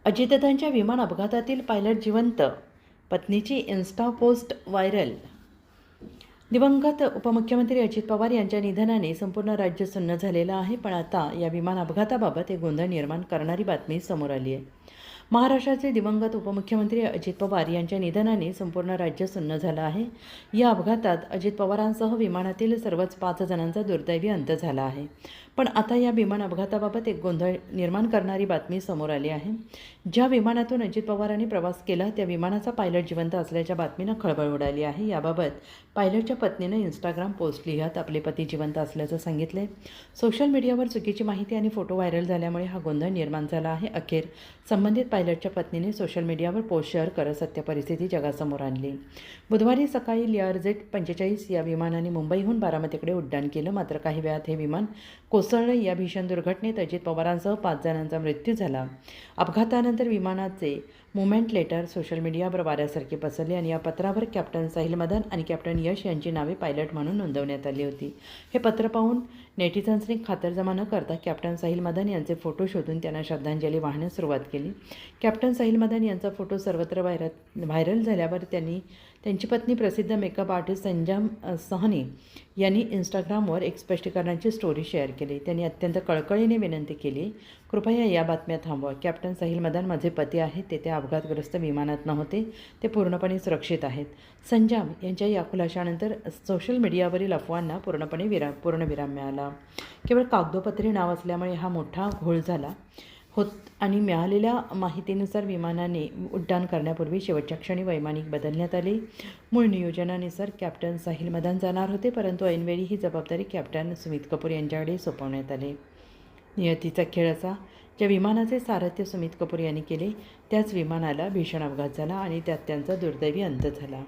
अजितदादांच्या विमान अपघातातील पायलट जिवंत, पत्नीची इन्स्टा पोस्ट व्हायरल. दिवंगत उपमुख्यमंत्री अजित पवार यांच्या निधनाने संपूर्ण राज्य सुन्न झालेलं आहे. पण आता या विमान अपघाताबाबत एक गोंधळ निर्माण करणारी बातमी समोर आली आहे. महाराष्ट्राचे दिवंगत उपमुख्यमंत्री अजित पवार यांच्या निधनाने संपूर्ण राज्य सुन्न झालं आहे. या अपघातात अजित पवारांसह विमानातील सर्वच 5 जणांचा दुर्दैवी अंत झाला आहे. पण आता या विमान अपघाताबाबत एक गोंधळ निर्माण करणारी बातमी समोर आली आहे. ज्या विमानातून अजित पवारांनी प्रवास केला त्या विमानाचा पायलट जिवंत असल्याच्या बातमीनं खळबळ उडाली आहे. याबाबत पायलटच्या पत्नीनं इंस्टाग्राम पोस्ट लिहत आपले पती जिवंत असल्याचं सांगितलं आहे. सोशल मीडियावर चुकीची माहिती आणि फोटो व्हायरल झाल्यामुळे हा गोंधळ निर्माण झाला आहे. अखेर संबंधित पायलटच्या पत्नीने सोशल मीडियावर पोस्ट शेअर करत सत्य परिस्थिती जगासमोर आणली. बुधवारी सकाळी लिअरजेट 45 या विमानाने मुंबईहून बारामतीकडे उड्डाण केलं. मात्र काही वेळात हे विमान कोसळलं. या भीषण दुर्घटनेत अजित पवारांसह 5 जणांचा मृत्यू झाला. अपघातानंतर विमानाचे मुव्हमेंट लेटर सोशल मीडियावर वाऱ्यासारखे पसरले आणि या पत्रावर कॅप्टन साहिल मदन आणि कॅप्टन यश यांची नावे पायलट म्हणून नोंदवण्यात आली होती. हे पत्र पाहून नेटिझन्सनी खातरजमा न करता कॅप्टन साहिल मदन यांचे फोटो शोधून त्यांना श्रद्धांजली वाहण्यास सुरुवात केली. कॅप्टन साहिल मदन यांचा फोटो सर्वत्र व्हायरल झाल्यावर त्यांची पत्नी प्रसिद्ध मेकअप आर्टिस्ट संजम सहनी यांनी इंस्टाग्रामवर एक स्पष्टीकरणाची स्टोरी शेअर केली. त्यांनी अत्यंत कळकळीने विनंती केली, कृपया या बातम्या थांबवा. कॅप्टन साहिल मदन माझे पती आहेत. ते त्या अपघातग्रस्त विमानात नव्हते. ते पूर्णपणे सुरक्षित आहेत. संजम यांच्या या खुलाशानंतर सोशल मीडियावरील अफवांना पूर्णविराम मिळाला. केवळ कागदोपत्री नाव असल्यामुळे हा मोठा घोळ झाला आणि मिळालेल्या माहितीनुसार विमानाने उड्डाण करण्यापूर्वी शेवटच्या क्षणी वैमानिक बदलण्यात आले. मूळ नियोजनानुसार कॅप्टन साहिल मदन जाणार होते, परंतु ऐनवेळी ही जबाबदारी कॅप्टन सुमित कपूर यांच्याकडे सोपवण्यात आली. नियतीचा खेळ असा, ज्या विमानाचे सारथ्य सुमित कपूर यांनी केले त्याच विमानाला भीषण अपघात झाला आणि त्यात त्यांचा दुर्दैवी अंत झाला.